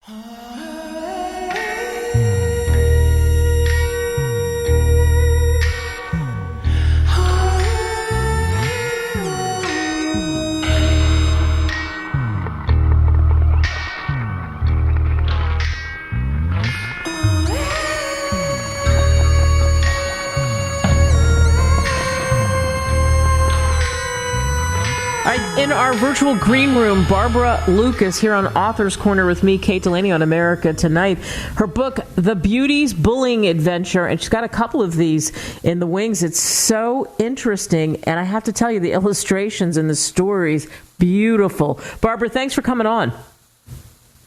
In our virtual green room, Barbara Lucas here on Author's Corner with me, Kate Delaney, on America Tonight. Her book, The Beauties Bullying Adventure, and she's got a couple of these in the wings. It's so interesting, and I have to tell you, the illustrations and the stories, beautiful. Barbara, thanks for coming on.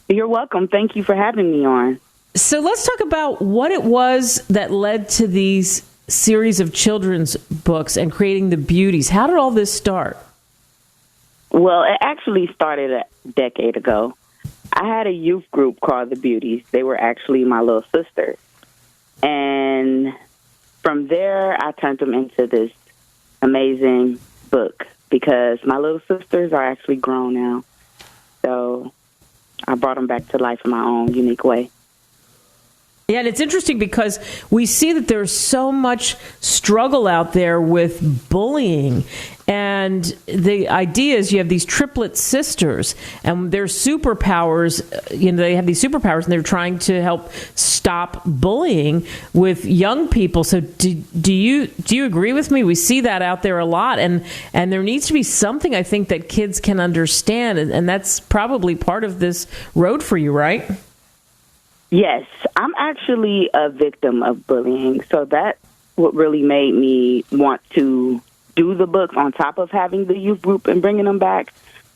You're welcome. Thank you for having me on. So let's talk about what it was that led to these series of children's books and creating the Beauties. How did all this start? Well, it actually started a decade ago. I had a youth group called the Beauties. They were actually my little sisters. And from there, I turned them into this amazing book because my little sisters are actually grown now. So I brought them back to life in my own unique way. Yeah, and it's interesting because we see that there's so much struggle out there with bullying. And the idea is you have these triplet sisters, and their superpowers, they have these superpowers, and they're trying to help stop bullying with young people. So do you agree with me? We see that out there a lot, and there needs to be something, I think, that kids can understand, and that's probably part of this road for you, right? Yes, I'm actually a victim of bullying, so that's what really made me want to do the books on top of having the youth group and bringing them back.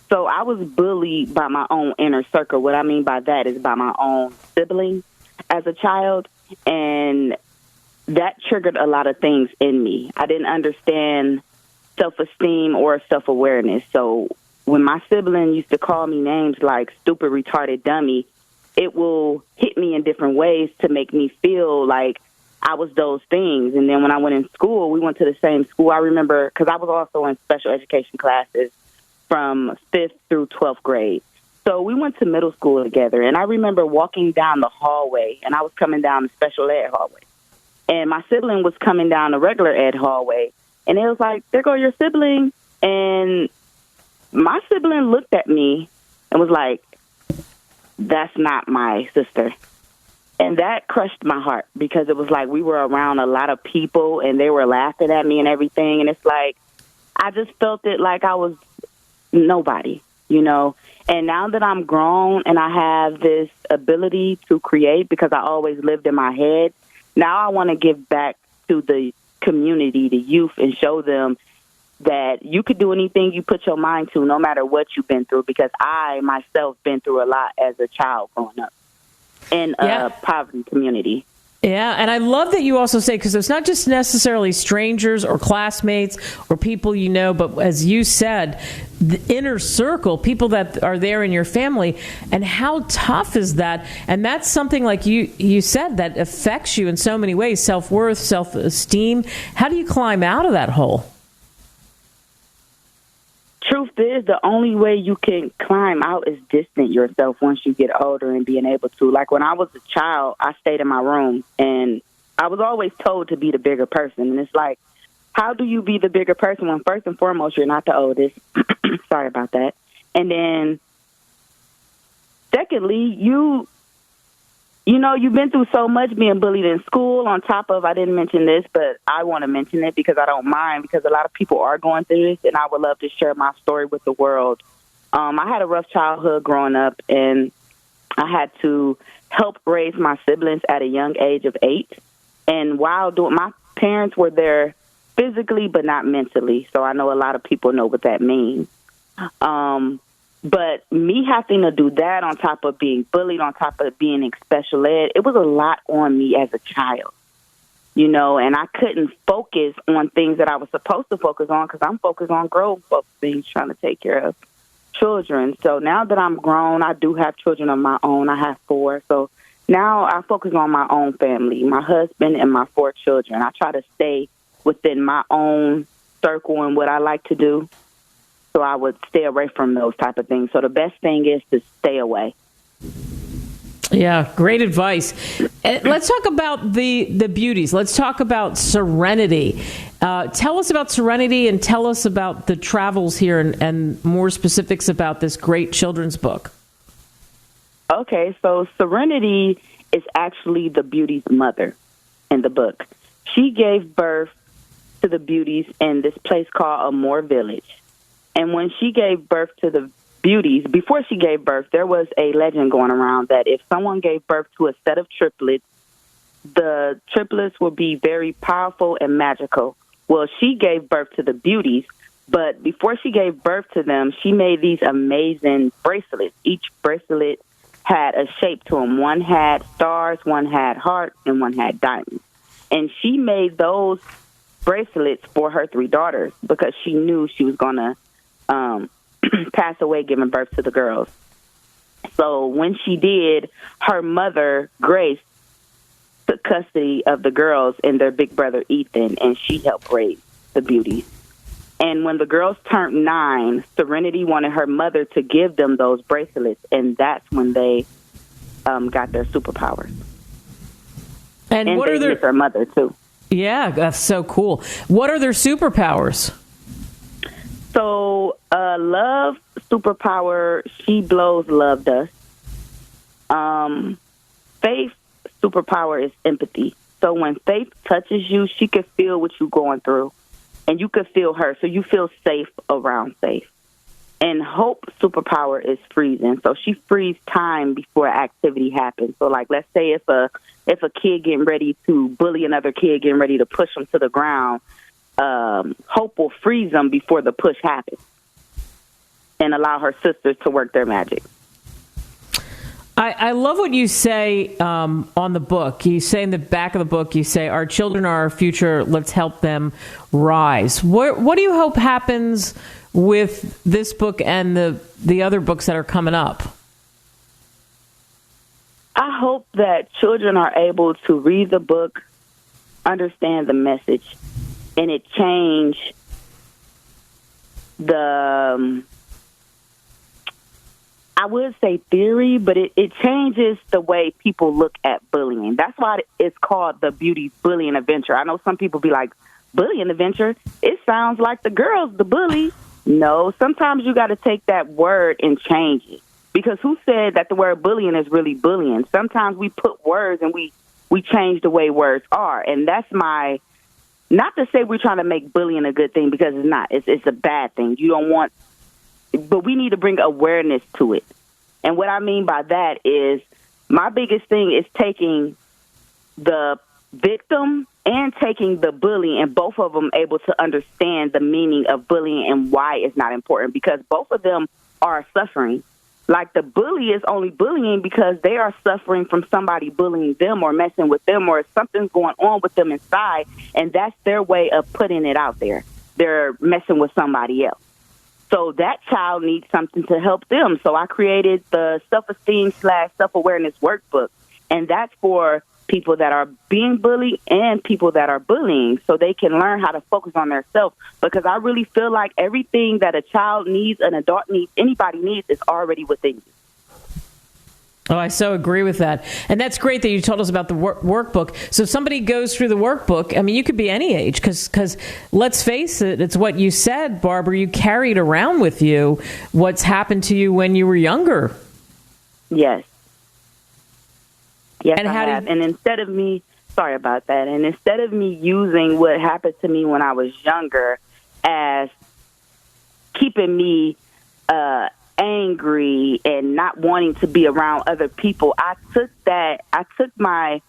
So I was bullied by my own inner circle. What I mean by that is by my own siblings as a child, and that triggered a lot of things in me. I didn't understand self-esteem or self-awareness. So when my sibling used to call me names like stupid, retarded, dummy, it will hit me in different ways to make me feel like I was those things. And then when I went in school, we went to the same school. I remember, because I was also in special education classes from 5th through 12th grade. So we went to middle school together. And I remember walking down the hallway, and I was coming down the special ed hallway. And my sibling was coming down the regular ed hallway. And it was like, there go your sibling. And my sibling looked at me and was like, that's not my sister. And that crushed my heart because it was like we were around a lot of people and they were laughing at me and everything. And it's like, I just felt it like I was nobody, And now that I'm grown and I have this ability to create because I always lived in my head, now I want to give back to the community, the youth, and show them that you could do anything you put your mind to, no matter what you've been through, because I, myself, been through a lot as a child growing up in a poverty community. Yeah, and I love that you also say, because it's not just necessarily strangers or classmates or people you know, but as you said, the inner circle, people that are there in your family, and how tough is that? And that's something like you said that affects you in so many ways, self-worth, self-esteem. How do you climb out of that hole? Truth is, the only way you can climb out is distance yourself once you get older and being able to. Like when I was a child, I stayed in my room and I was always told to be the bigger person. And it's like, how do you be the bigger person when first and foremost, you're not the oldest? Sorry about that. And then secondly, you've been through so much being bullied in school on top of, I didn't mention this, but I want to mention it because I don't mind, because a lot of people are going through this, and I would love to share my story with the world. I had a rough childhood growing up, and I had to help raise my siblings at a young age of 8. And while my parents were there physically, but not mentally. So I know a lot of people know what that means. But me having to do that on top of being bullied, on top of being in special ed, it was a lot on me as a child, and I couldn't focus on things that I was supposed to focus on because I'm focused on grown folks things, trying to take care of children. So now that I'm grown, I do have children of my own. I have 4. So now I focus on my own family, my husband and my 4 children. I try to stay within my own circle and what I like to do. So I would stay away from those type of things. So the best thing is to stay away. Yeah, great advice. Let's talk about the beauties. Let's talk about Serenity. Tell us about Serenity and tell us about the travels here and more specifics about this great children's book. Okay, so Serenity is actually the Beauties' mother in the book. She gave birth to the Beauties in this place called Amore Village. And when she gave birth to the Beauties, before she gave birth, there was a legend going around that if someone gave birth to a set of triplets, the triplets would be very powerful and magical. Well, she gave birth to the Beauties, but before she gave birth to them, she made these amazing bracelets. Each bracelet had a shape to them. One had stars, one had hearts, and one had diamonds. And she made those bracelets for her 3 daughters because she knew she was going to passed away giving birth to the girls. So when she did, her mother, Grace, took custody of the girls and their big brother, Ethan, and she helped raise the Beauties. And when the girls turned 9, Serenity wanted her mother to give them those bracelets, and that's when they got their superpowers. And what they are their... with her mother, too. Yeah, that's so cool. What are their superpowers? So, love superpower, she blows love dust. Faith superpower is empathy. So when Faith touches you, she can feel what you're going through, and you can feel her, so you feel safe around Faith. And Hope superpower is freezing. So she frees time before activity happens. So, like, let's say if a kid getting ready to bully another kid, getting ready to push them to the ground, Hope will freeze them before the push happens and allow her sisters to work their magic. I love what you say on the book. You say in the back of the book, you say, our children are our future. Let's help them rise. What do you hope happens with this book and the other books that are coming up? I hope that children are able to read the book, understand the message, and it change the, I would say theory, but it changes the way people look at bullying. That's why it's called the Beauties Bullying Adventure. I know some people be like, bullying adventure? It sounds like the girls, the bully. No, sometimes you got to take that word and change it. Because who said that the word bullying is really bullying? Sometimes we put words and we change the way words are. And that's my... Not to say we're trying to make bullying a good thing, because it's not. It's a bad thing. You don't want, but we need to bring awareness to it. And what I mean by that is my biggest thing is taking the victim and taking the bully, and both of them able to understand the meaning of bullying and why it's not important, because both of them are suffering. Like, the bully is only bullying because they are suffering from somebody bullying them or messing with them, or something's going on with them inside, and that's their way of putting it out there. They're messing with somebody else. So that child needs something to help them. So I created the self-esteem/self-awareness workbook, and that's for people that are being bullied and people that are bullying, so they can learn how to focus on themselves. Because I really feel like everything that a child needs, an adult needs, anybody needs is already within you. Oh, I so agree with that. And that's great that you told us about the workbook. So if somebody goes through the workbook, I mean, you could be any age, because let's face it, it's what you said, Barbara, you carried around with you what's happened to you when you were younger. Yes. Yes, and I have. And instead of me, sorry about that, and instead of me using what happened to me when I was younger as keeping me angry and not wanting to be around other people, I took my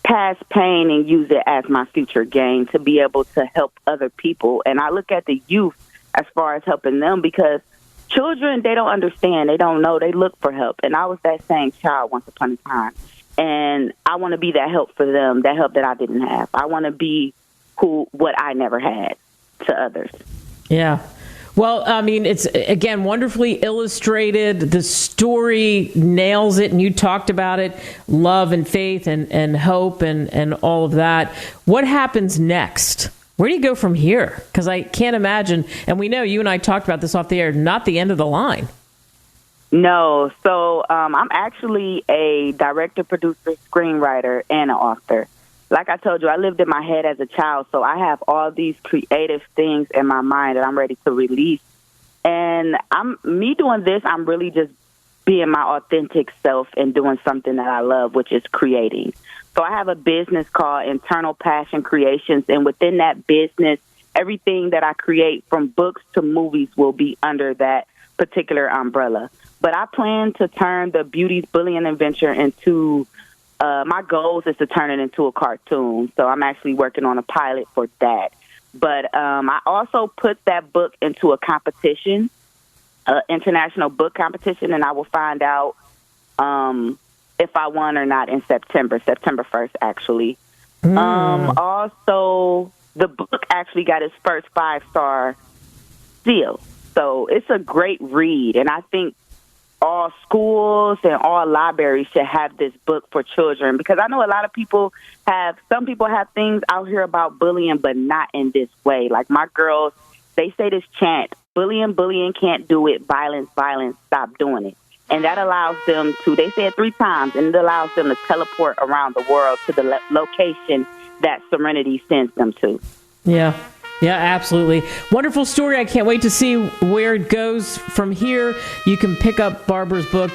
past pain and used it as my future gain to be able to help other people. And I look at the youth as far as helping them, because children, they don't understand. They don't know. They look for help. And I was that same child once upon a time. And I want to be that help for them, that help that I didn't have. I want to be what I never had to others. Yeah. Well, I mean, it's, again, wonderfully illustrated. The story nails it, and you talked about it, love and faith and hope and all of that. What happens next? Where do you go from here? Because I can't imagine, and we know you and I talked about this off the air, not the end of the line. No. So I'm actually a director, producer, screenwriter, and an author. Like I told you, I lived in my head as a child, so I have all these creative things in my mind that I'm ready to release. And me doing this, I'm really just being my authentic self and doing something that I love, which is creating. So I have a business called Internal Passion Creations, and within that business, everything that I create from books to movies will be under that particular umbrella. But I plan to turn the Beauties bullying adventure into, my goals is to turn it into a cartoon. So I'm actually working on a pilot for that. But I also put that book into a competition, international book competition, and I will find out if I won or not in September 1st, actually. Also, the book actually got its first 5-star seal. So it's a great read, and I think all schools and all libraries should have this book for children, because I know a lot of people some people have things out here about bullying, but not in this way. Like my girls, they say this chant, bullying can't do it, violence, stop doing it. And that allows them to, they say it 3 times, and it allows them to teleport around the world to the location that Serenity sends them to. Yeah. Yeah, absolutely. Wonderful story. I can't wait to see where it goes from here. You can pick up Barbara's book,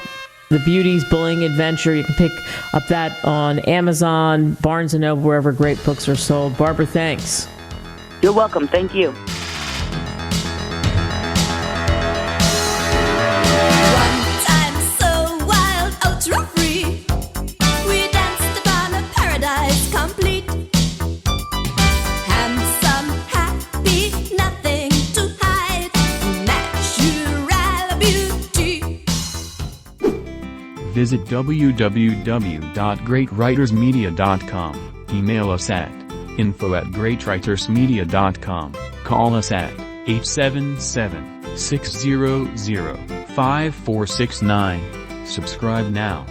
The Beauties Bullying Adventure. You can pick up that on Amazon, Barnes & Noble, wherever great books are sold. Barbara, thanks. You're welcome. Thank you. Visit www.greatwritersmedia.com. Email us at info@greatwritersmedia.com. Call us at 877-600-5469. Subscribe now.